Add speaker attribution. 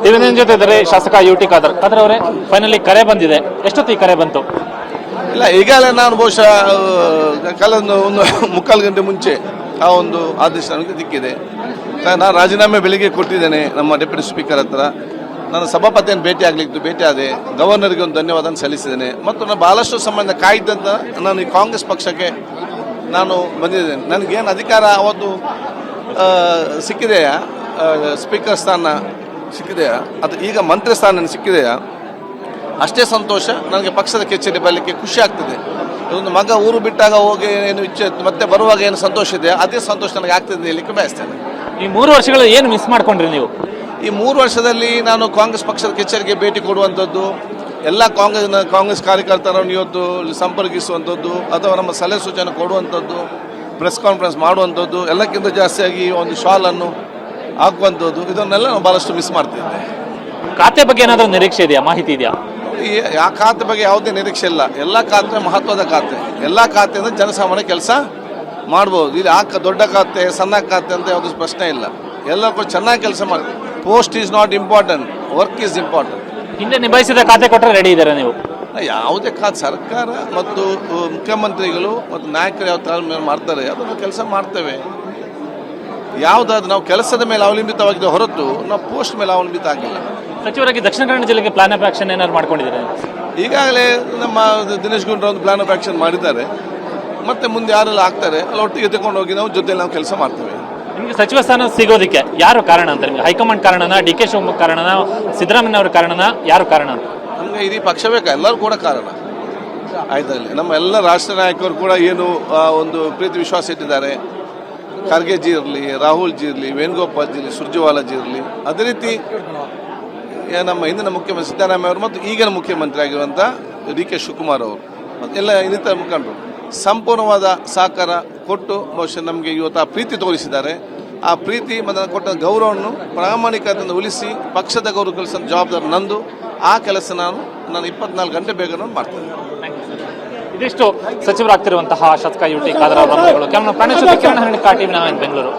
Speaker 1: ದಿವ್ಯನ ಜೊತೆ ಇದ್ದಾರೆ ಶಾಸಕ ಯುಟಿ ಖಾದರ್ ಅವರೇ. ಫೈನಲಿ ಕರೆ ಬಂದಿದೆ, ಎಷ್ಟೊತ್ತು ಈ ಕರೆ ಬಂತು?
Speaker 2: ಇಲ್ಲ, ಈಗಾಗಲೇ ನಾನು ಬಹುಶಃ ಕಳೆದ ಒಂದು ಮುಕ್ಕಾಲು ಗಂಟೆ ಮುಂಚೆ ಆ ಒಂದು ಆದೇಶ ನನಗೆ ದಿಕ್ಕಿದೆ. ನಾನು ರಾಜೀನಾಮೆ ಬೆಳಿಗ್ಗೆ ಕೊಟ್ಟಿದ್ದೇನೆ ನಮ್ಮ ಡೆಪ್ಯೂಟಿ ಸ್ಪೀಕರ್ ಹತ್ರ. ನಾನು ಸಭಾಪತಿಯನ್ನು ಭೇಟಿ ಆಗಲಿಕ್ಕೆ ಭೇಟಿ ಆದೆ. ಗವರ್ನರ್ಗೆ ಒಂದು ಧನ್ಯವಾದ ಸಲ್ಲಿಸಿದ್ದೇನೆ. ಮತ್ತು ನಾನು ಬಹಳಷ್ಟು ಸಂಬಂಧ ಕಾಯ್ದಂತ ನಾನು ಈ ಕಾಂಗ್ರೆಸ್ ಪಕ್ಷಕ್ಕೆ ನಾನು ಬಂದಿದ್ದೇನೆ. ನನಗೇನು ಅಧಿಕಾರ ಅವತ್ತು ಸಿಕ್ಕಿದೆಯಾ, ಸ್ಪೀಕರ್ ಸ್ಥಾನ ಸಿಕ್ಕಿದೆಯಾ, ಅದು ಈಗ ಮಂತ್ರಿ ಸ್ಥಾನ ನನಗೆ ಸಿಕ್ಕಿದೆಯಾ, ಅಷ್ಟೇ ಸಂತೋಷ. ನನಗೆ ಪಕ್ಷದ ಕಚೇರಿ ಬರಲಿಕ್ಕೆ ಖುಷಿ ಆಗ್ತದೆ. ಒಂದು ಮಗ ಊರು ಬಿಟ್ಟಾಗ ಹೋಗಿ ಏನು ಇಚ್ಛೆ ಮತ್ತೆ ಬರುವಾಗ ಏನು ಸಂತೋಷ ಇದೆ, ಅದೇ ಸಂತೋಷ ನನಗೆ ಆಗ್ತದೆ ಹೇಳಲಿಕ್ಕೆ ಬಯಸ್ತೇನೆ.
Speaker 1: ಈ 3 ವರ್ಷಗಳು ಏನು ಮಿಸ್ ಮಾಡ್ಕೊಂಡ್ರಿ ನೀವು?
Speaker 2: ಈ 3 ವರ್ಷದಲ್ಲಿ ನಾನು ಕಾಂಗ್ರೆಸ್ ಪಕ್ಷದ ಕಚೇರಿಗೆ ಭೇಟಿ ಕೊಡುವಂಥದ್ದು, ಎಲ್ಲ ಕಾಂಗ್ರೆಸ್ ಕಾರ್ಯಕರ್ತರನ್ನು ಇವತ್ತು ಸಂಪರ್ಕಿಸುವಂಥದ್ದು ಅಥವಾ ನಮ್ಮ ಸಲಹೆ ಸೂಚನೆ ಕೊಡುವಂಥದ್ದು, ಪ್ರೆಸ್ ಕಾನ್ಫರೆನ್ಸ್ ಮಾಡುವಂಥದ್ದು, ಎಲ್ಲಕ್ಕಿಂತ ಜಾಸ್ತಿಯಾಗಿ ಒಂದು ಶಾಲನ್ನು ಹಾಕುವಂಥದ್ದು, ಇದನ್ನೆಲ್ಲ ನಾವು ಭಾಳಷ್ಟು ಮಿಸ್ ಮಾಡ್ತಿದ್ದೆ.
Speaker 1: ಖಾತೆ ಬಗ್ಗೆ ಏನಾದರೂ ನಿರೀಕ್ಷೆ ಇದೆಯಾ, ಮಾಹಿತಿ ಇದೆಯಾ?
Speaker 2: ಆ ಖಾತೆ ಬಗ್ಗೆ ಯಾವುದೇ ನಿರೀಕ್ಷೆ ಇಲ್ಲ. ಎಲ್ಲ ಖಾತೆ ಮಹತ್ವದ ಖಾತೆ. ಎಲ್ಲ ಖಾತೆಯಿಂದ ಜನಸಾಮಾನ್ಯ ಕೆಲಸ ಮಾಡ್ಬೋದು. ಇಲ್ಲಿ ದೊಡ್ಡ ಖಾತೆ ಸಣ್ಣ ಖಾತೆ ಅಂತ ಯಾವುದೂ ಪ್ರಶ್ನೆ ಇಲ್ಲ. ಎಲ್ಲರೂ ಕೂಡ ಚೆನ್ನಾಗಿ ಕೆಲಸ ಮಾಡಿ. Post is not important, work is important.
Speaker 1: ಹಿಂದೆ ನಿಭಾಯಿಸಿದ ಖಾತೆ ಕೊಟ್ಟರೆ ರೆಡಿ ಇದ್ದಾರೆ ನೀವು?
Speaker 2: ಯಾವುದೇ ಖಾತೆ ಸರ್ಕಾರ ಮತ್ತು ಮುಖ್ಯಮಂತ್ರಿಗಳು ಮತ್ತು ನಾಯಕರು ಯಾವ ಥರ ಮಾಡ್ತಾರೆ ಅದನ್ನು ಕೆಲಸ ಮಾಡ್ತೇವೆ. ಯಾವುದಾದ್ರು ನಾವು ಕೆಲಸದ ಮೇಲೆ ಅವಲಂಬಿತವಾಗಿದೆ ಹೊರತು ನಾವು ಪೋಸ್ಟ್ ಮೇಲೆ ಅವಲಂಬಿತ ಆಗಿಲ್ಲ.
Speaker 1: ಸಚಿವರಾಗಿ ದಕ್ಷಿಣ ಕನ್ನಡ ಜಿಲ್ಲೆಗೆ ಪ್ಲಾನ್ ಆಫ್ ಆಕ್ಷನ್ ಏನಾದ್ರು ಮಾಡ್ಕೊಂಡಿದ್ದಾರೆ?
Speaker 2: ಈಗಾಗಲೇ ನಮ್ಮ ದಿನೇಶ್ ಗುಂಡೂರಾವ್ ಒಂದು ಪ್ಲಾನ್ ಆಫ್ ಆಕ್ಷನ್ ಮಾಡಿದ್ದಾರೆ. ಮತ್ತೆ ಮುಂದೆ ಯಾರೆಲ್ಲ ಆಗ್ತಾರೆ ಅಲ್ಲಿ ಒಟ್ಟಿಗೆ ತಗೊಂಡು ಹೋಗಿ ನಾವು ಜೊತೆಯಲ್ಲಿ ನಾವು ಕೆಲಸ ಮಾಡ್ತೇವೆ.
Speaker 1: ನಿಮಗೆ ಸಚಿವ ಸ್ಥಾನ ಸಿಗೋದಕ್ಕೆ ಯಾರು ಕಾರಣ ಅಂತ? ನಿಮಗೆ ಹೈಕಮಾಂಡ್ ಕಾರಣನ, ಡಿ ಕೆ ಶಿವಮೊಗ್ಗ ಕಾರಣನ, ಸಿದ್ದರಾಮಯ್ಯ ಅವರ ಕಾರಣನ, ಯಾರು ಕಾರಣ ಅಂತ?
Speaker 2: ನಮಗೆ ಇಡೀ ಪಕ್ಷ ಬೇಕಾ, ಎಲ್ಲರೂ ಕೂಡ ಕಾರಣ ಆಯ್ತಲ್ಲಿ. ನಮ್ಮ ಎಲ್ಲ ರಾಷ್ಟ್ರ ನಾಯಕರು ಕೂಡ ಏನು ಒಂದು ಪ್ರೀತಿ ವಿಶ್ವಾಸ ಇಟ್ಟಿದ್ದಾರೆ. ಖರ್ಗೆ ಜಿ ಇರಲಿ, ರಾಹುಲ್ ಜಿ ಇರಲಿ, ವೇಣುಗೋಪಾಲ್ ಜಿ ಇರಲಿ, ಸುರ್ಜೇವಾಲಾ ಜಿ ಇರಲಿ, ಅದೇ ರೀತಿ ನಮ್ಮ ಹಿಂದಿನ ಮುಖ್ಯಮಂತ್ರಿ ಸಿದ್ದರಾಮಯ್ಯ ಅವರು ಮತ್ತು ಈಗಿನ ಮುಖ್ಯಮಂತ್ರಿ ಆಗಿರುವಂಥ ಡಿ ಕೆ ಶಿವಕುಮಾರ್ ಅವರು ಮತ್ತು ಎಲ್ಲ ಇನ್ನಿತರ ಮುಖಂಡರು ಸಂಪೂರ್ಣವಾದ ಸಹಕಾರ ಕೊಟ್ಟು ಬಹುಶಃ ನಮಗೆ ಇವತ್ತು ಆ ಪ್ರೀತಿ ತೋರಿಸಿದ್ದಾರೆ. ಆ ಪ್ರೀತಿ ಮತ್ತು ಕೊಟ್ಟ ಗೌರವವನ್ನು ಪ್ರಾಮಾಣಿಕತೆಯಿಂದ ಉಳಿಸಿ ಪಕ್ಷದ ಗೌರವ ಕೆಲಸ ಜವಾಬ್ದಾರಿ ನಂದು. ಆ ಕೆಲಸ ನಾನು 24 ಗಂಟೆ ಬೇಗ ಮಾಡ್ತೇನೆ.
Speaker 1: ಇದಿಷ್ಟು ಸಚಿವರಾಗ್ತಿರುವಂತಹ ಶಾಸಕ ಯುಟಿ ಖಾದರ್ ಅವರ ಕ್ಯಾಮರಾ ಪ್ರಾಣೇಶ್ ಕಿರಣ್ ಹರಣಿಕಾ, ಟಿವಿ9 ಬೆಂಗಳೂರು.